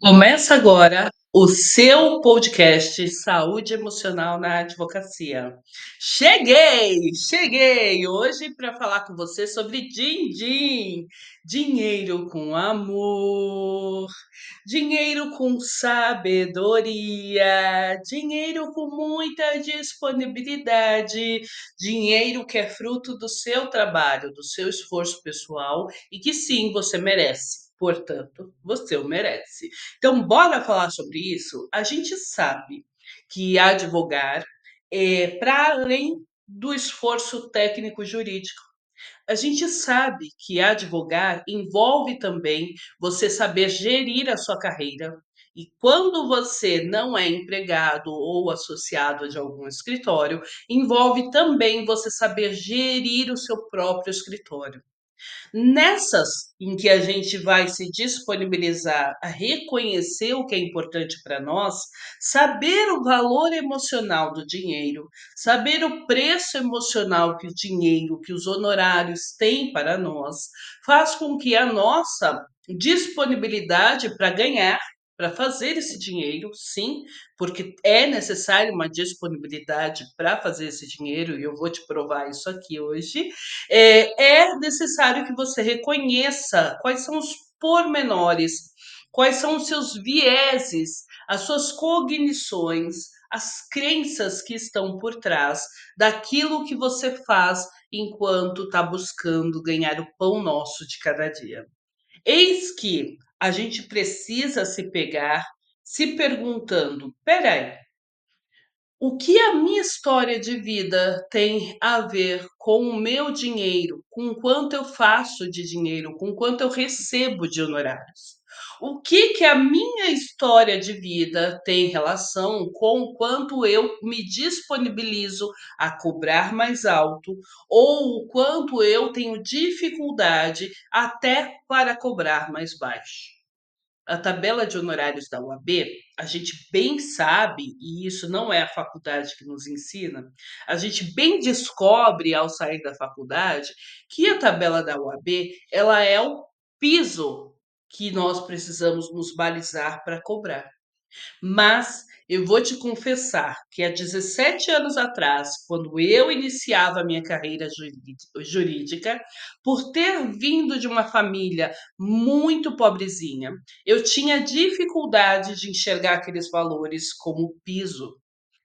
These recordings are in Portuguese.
Começa agora o seu podcast Saúde Emocional na Advocacia. Cheguei hoje para falar com você sobre din-din, dinheiro com amor, dinheiro com sabedoria, dinheiro com muita disponibilidade, dinheiro que é fruto do seu trabalho, do seu esforço pessoal e que sim, você merece. Portanto, você o merece. Então, bora falar sobre isso? A gente sabe que advogar é para além do esforço técnico jurídico. A gente sabe que advogar envolve também você saber gerir a sua carreira. E quando você não é empregado ou associado de algum escritório, envolve também você saber gerir o seu próprio escritório. Nessas em que a gente vai se disponibilizar a reconhecer o que é importante para nós, saber o valor emocional do dinheiro, saber o preço emocional que o dinheiro, que os honorários têm para nós, faz com que a nossa disponibilidade para ganhar, para fazer esse dinheiro, sim, porque é necessário uma disponibilidade para fazer esse dinheiro, e eu vou te provar isso aqui hoje, é necessário que você reconheça quais são os pormenores, quais são os seus vieses, as suas cognições, as crenças que estão por trás daquilo que você faz enquanto está buscando ganhar o pão nosso de cada dia. Eis que a gente precisa se pegar se perguntando: peraí, o que a minha história de vida tem a ver com o meu dinheiro, com quanto eu faço de dinheiro, com quanto eu recebo de honorários? O que a minha história de vida tem relação com o quanto eu me disponibilizo a cobrar mais alto ou o quanto eu tenho dificuldade até para cobrar mais baixo? A tabela de honorários da UAB, a gente bem sabe, e isso não é a faculdade que nos ensina, a gente bem descobre ao sair da faculdade que a tabela da UAB, ela é o piso que nós precisamos nos balizar para cobrar. Mas eu vou te confessar que há 17 anos atrás, quando eu iniciava a minha carreira jurídica, por ter vindo de uma família muito pobrezinha, eu tinha dificuldade de enxergar aqueles valores como piso.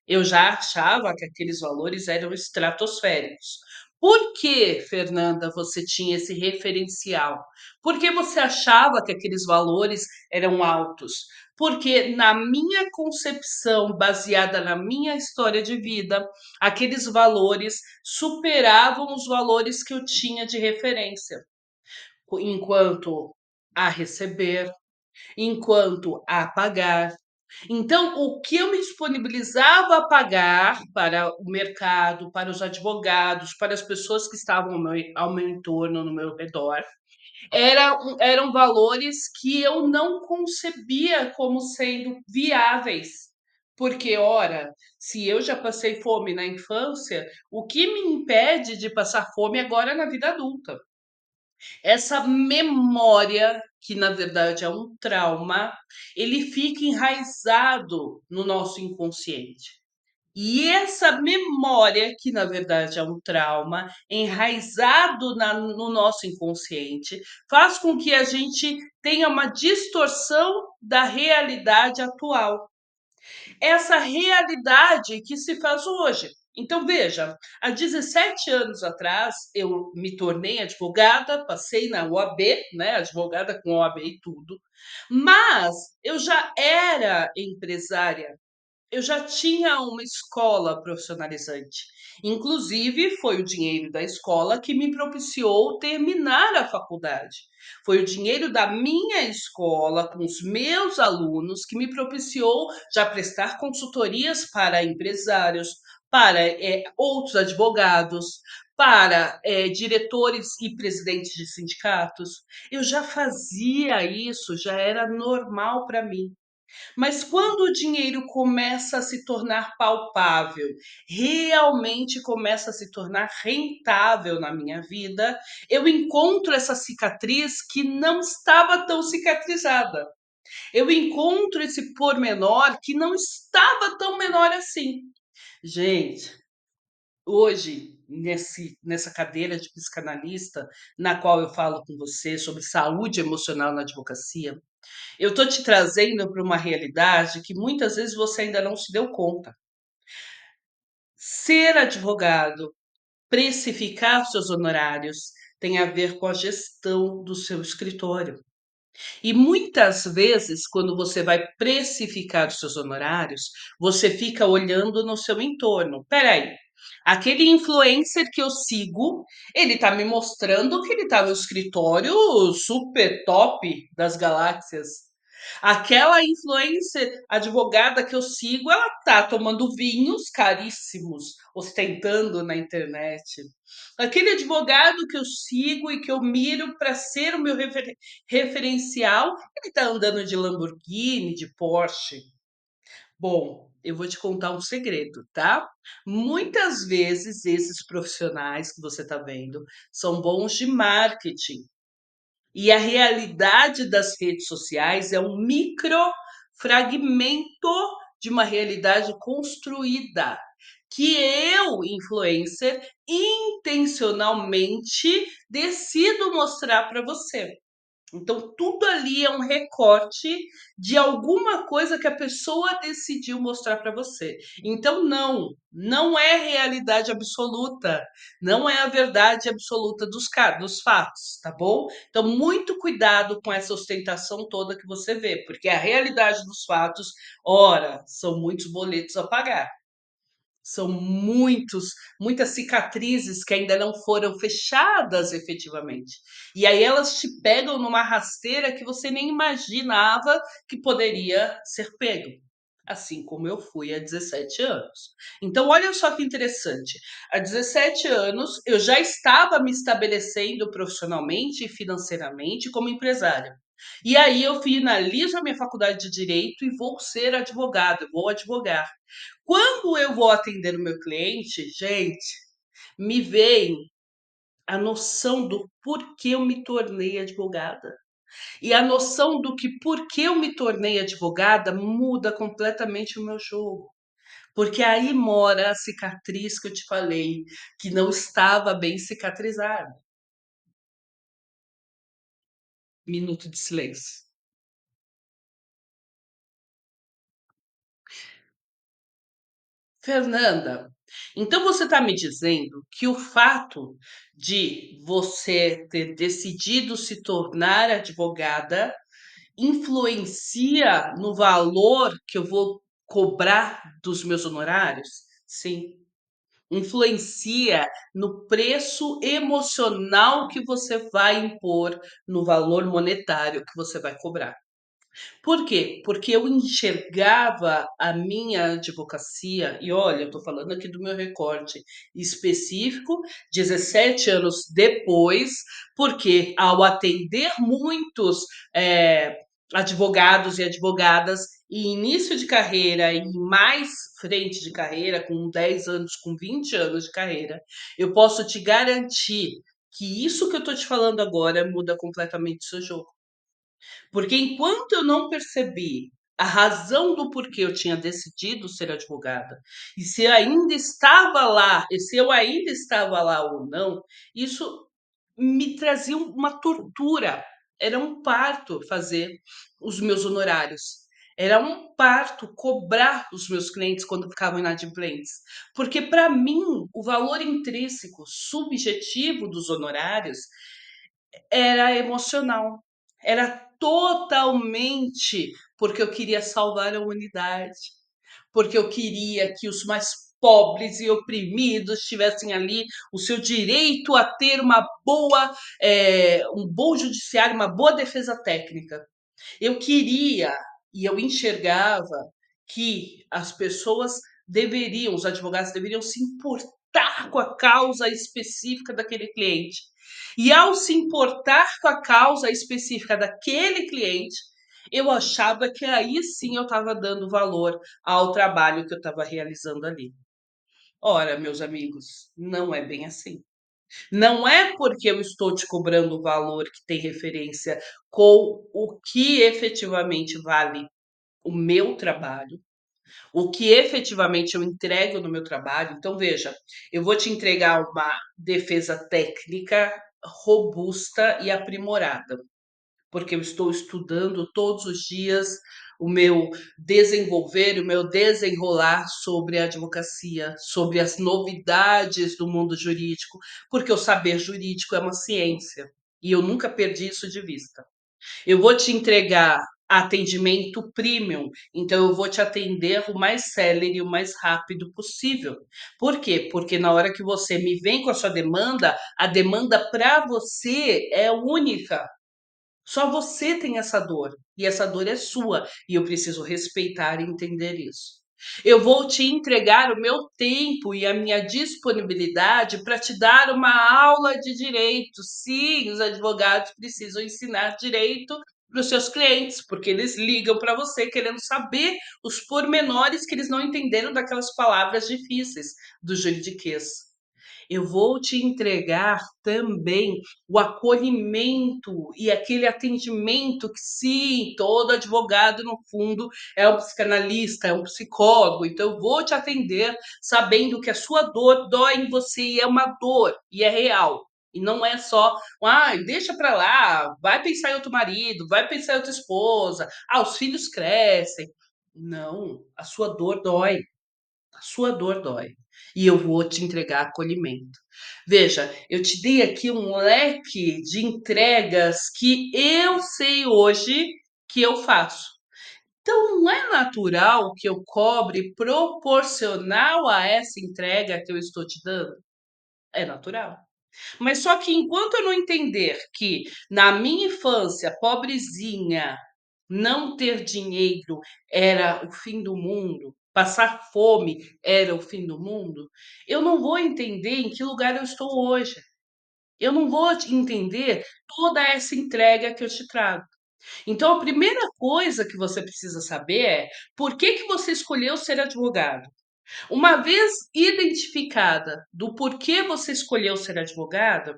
Eu já achava que aqueles valores eram estratosféricos. Por que, Fernanda, você tinha esse referencial? Por que você achava que aqueles valores eram altos? Porque, na minha concepção, baseada na minha história de vida, aqueles valores superavam os valores que eu tinha de referência, enquanto a receber, enquanto a pagar. Então, o que eu me disponibilizava a pagar para o mercado, para os advogados, para as pessoas que estavam ao meu entorno, no meu redor, eram valores que eu não concebia como sendo viáveis. Porque, ora, se eu já passei fome na infância, o que me impede de passar fome agora na vida adulta? Essa memória, que na verdade é um trauma, ele fica enraizado no nosso inconsciente. E essa memória, que na verdade é um trauma, enraizado no nosso inconsciente, faz com que a gente tenha uma distorção da realidade atual, essa realidade que se faz hoje. Então, veja, há 17 anos atrás eu me tornei advogada, passei na OAB, né, advogada com OAB e tudo, mas eu já era empresária, eu já tinha uma escola profissionalizante. Inclusive, foi o dinheiro da escola que me propiciou terminar a faculdade. Foi o dinheiro da minha escola, com os meus alunos, que me propiciou já prestar consultorias para empresários, para outros advogados, para diretores e presidentes de sindicatos. Eu já fazia isso, já era normal para mim. Mas quando o dinheiro começa a se tornar palpável, realmente começa a se tornar rentável na minha vida, eu encontro essa cicatriz que não estava tão cicatrizada. Eu encontro esse pormenor que não estava tão menor assim. Gente, hoje, nessa cadeira de psicanalista, na qual eu falo com você sobre saúde emocional na advocacia, eu estou te trazendo para uma realidade que muitas vezes você ainda não se deu conta. Ser advogado, precificar seus honorários, tem a ver com a gestão do seu escritório. E muitas vezes, quando você vai precificar os seus honorários, você fica olhando no seu entorno. Espera aí, aquele influencer que eu sigo, ele tá me mostrando que ele tá no escritório super top das galáxias. Aquela influencer advogada que eu sigo, ela tá tomando vinhos caríssimos, ostentando na internet. Aquele advogado que eu sigo e que eu miro para ser o meu referencial, ele tá andando de Lamborghini, de Porsche. Bom, eu vou te contar um segredo, tá? Muitas vezes esses profissionais que você está vendo são bons de marketing. E a realidade das redes sociais é um micro fragmento de uma realidade construída que eu, influencer, intencionalmente decido mostrar para você. Então, tudo ali é um recorte de alguma coisa que a pessoa decidiu mostrar para você. Então, não é realidade absoluta, não é a verdade absoluta dos fatos, tá bom? Então, muito cuidado com essa ostentação toda que você vê, porque a realidade dos fatos, ora, são muitos boletos a pagar. São muitas cicatrizes que ainda não foram fechadas efetivamente. E aí elas te pegam numa rasteira que você nem imaginava que poderia ser pego. Assim como eu fui há 17 anos. Então, olha só que interessante. Há 17 anos eu já estava me estabelecendo profissionalmente e financeiramente como empresária. E aí eu finalizo a minha faculdade de direito e vou ser advogada, vou advogar. Quando eu vou atender o meu cliente, gente, me vem a noção do porquê eu me tornei advogada. E a noção do que porque eu me tornei advogada muda completamente o meu jogo. Porque aí mora a cicatriz que eu te falei, que não estava bem cicatrizada. Minuto de silêncio. Fernanda, então você está me dizendo que o fato de você ter decidido se tornar advogada influencia no valor que eu vou cobrar dos meus honorários? Sim. Influencia no preço emocional que você vai impor no valor monetário que você vai cobrar. Por quê? Porque eu enxergava a minha advocacia, e olha, eu estou falando aqui do meu recorte específico, 17 anos depois, porque ao atender muitos advogados e advogadas em início de carreira e mais frente de carreira, com 10 anos, com 20 anos de carreira, eu posso te garantir que isso que eu estou te falando agora muda completamente o seu jogo. Porque enquanto eu não percebi a razão do porquê eu tinha decidido ser advogada, e se ainda estava lá, e se eu ainda estava lá ou não, isso me trazia uma tortura. Era um parto fazer os meus honorários. Era um parto cobrar os meus clientes quando ficavam inadimplentes. Porque, para mim, o valor intrínseco, subjetivo dos honorários era emocional. Era totalmente porque eu queria salvar a humanidade, porque eu queria que os mais pobres e oprimidos tivessem ali o seu direito a ter um bom judiciário, uma boa defesa técnica. Eu queria e eu enxergava que as pessoas deveriam, os advogados deveriam se importar com a causa específica daquele cliente. E ao se importar com a causa específica daquele cliente, eu achava que aí sim eu estava dando valor ao trabalho que eu estava realizando ali. Ora, meus amigos, não é bem assim. Não é porque eu estou te cobrando o valor que tem referência com o que efetivamente vale o meu trabalho, o que efetivamente eu entrego no meu trabalho. Então, veja, eu vou te entregar uma defesa técnica robusta e aprimorada, porque eu estou estudando todos os dias o meu desenvolver, o meu desenrolar sobre a advocacia, sobre as novidades do mundo jurídico, porque o saber jurídico é uma ciência e eu nunca perdi isso de vista. Eu vou te entregar atendimento premium, então eu vou te atender o mais célere, o mais rápido possível. Por quê? Porque na hora que você me vem com a sua demanda, a demanda para você é única. Só você tem essa dor, e essa dor é sua, e eu preciso respeitar e entender isso. Eu vou te entregar o meu tempo e a minha disponibilidade para te dar uma aula de direito. Sim, os advogados precisam ensinar direito para os seus clientes, porque eles ligam para você querendo saber os pormenores que eles não entenderam daquelas palavras difíceis do juridiquês. Eu vou te entregar também o acolhimento e aquele atendimento que, sim, todo advogado, no fundo, é um psicanalista, é um psicólogo. Então, eu vou te atender sabendo que a sua dor dói em você e é uma dor e é real. E não é só, deixa pra lá, vai pensar em outro marido, vai pensar em outra esposa, os filhos crescem. Não, a sua dor dói. A sua dor dói. E eu vou te entregar acolhimento. Veja, eu te dei aqui um leque de entregas que eu sei hoje que eu faço. Então, não é natural que eu cobre proporcional a essa entrega que eu estou te dando? É natural. Mas só que enquanto eu não entender que na minha infância, pobrezinha, não ter dinheiro era o fim do mundo, passar fome era o fim do mundo, eu não vou entender em que lugar eu estou hoje. Eu não vou entender toda essa entrega que eu te trago. Então, a primeira coisa que você precisa saber é por que que você escolheu ser advogado. Uma vez identificada do porquê você escolheu ser advogado,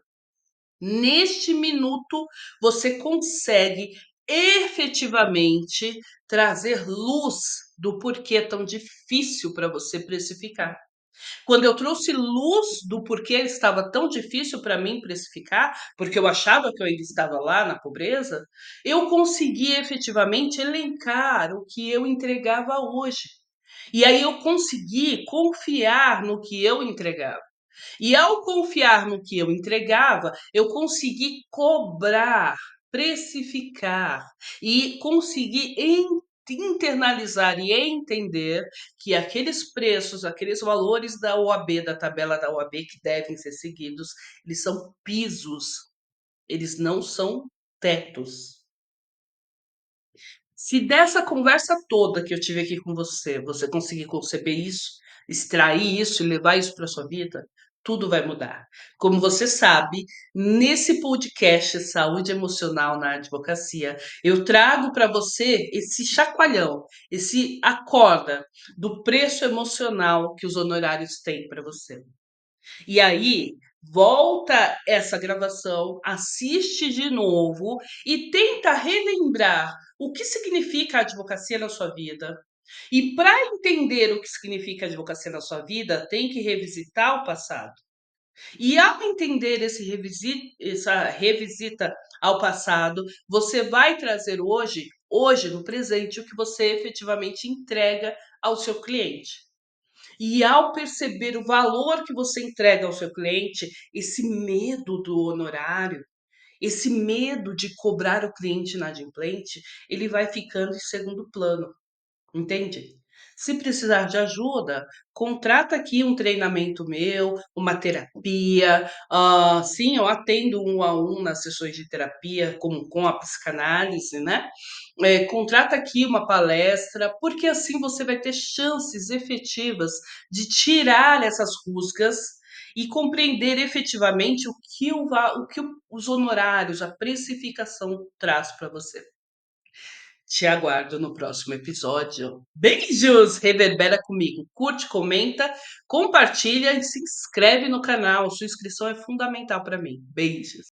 neste minuto você consegue efetivamente trazer luz do porquê é tão difícil para você precificar. Quando eu trouxe luz do porquê estava tão difícil para mim precificar, porque eu achava que eu ainda estava lá na pobreza, eu consegui efetivamente elencar o que eu entregava hoje. E aí eu consegui confiar no que eu entregava. E ao confiar no que eu entregava, eu consegui cobrar, precificar e conseguir internalizar e entender que aqueles preços, aqueles valores da OAB, da tabela da OAB que devem ser seguidos, eles são pisos, eles não são tetos. Se dessa conversa toda que eu tive aqui com você, você conseguir conceber isso, extrair isso e levar isso para sua vida, tudo vai mudar. Como você sabe, nesse podcast Saúde Emocional na Advocacia, eu trago para você esse chacoalhão, esse acorda do preço emocional que os honorários têm para você. E aí, volta essa gravação, assiste de novo e tenta relembrar o que significa a advocacia na sua vida. E para entender o que significa advocacia na sua vida, tem que revisitar o passado. E ao entender essa revisita ao passado, você vai trazer hoje no presente, o que você efetivamente entrega ao seu cliente. E ao perceber o valor que você entrega ao seu cliente, esse medo do honorário, esse medo de cobrar o cliente inadimplente, ele vai ficando em segundo plano. Entende? Se precisar de ajuda, contrata aqui um treinamento meu, uma terapia. Sim, eu atendo um a um nas sessões de terapia com a psicanálise, né? Contrata aqui uma palestra, porque assim você vai ter chances efetivas de tirar essas rusgas e compreender efetivamente o que os honorários, a precificação traz para você. Te aguardo no próximo episódio. Beijos! Reverbera comigo. Curte, comenta, compartilha e se inscreve no canal. Sua inscrição é fundamental para mim. Beijos!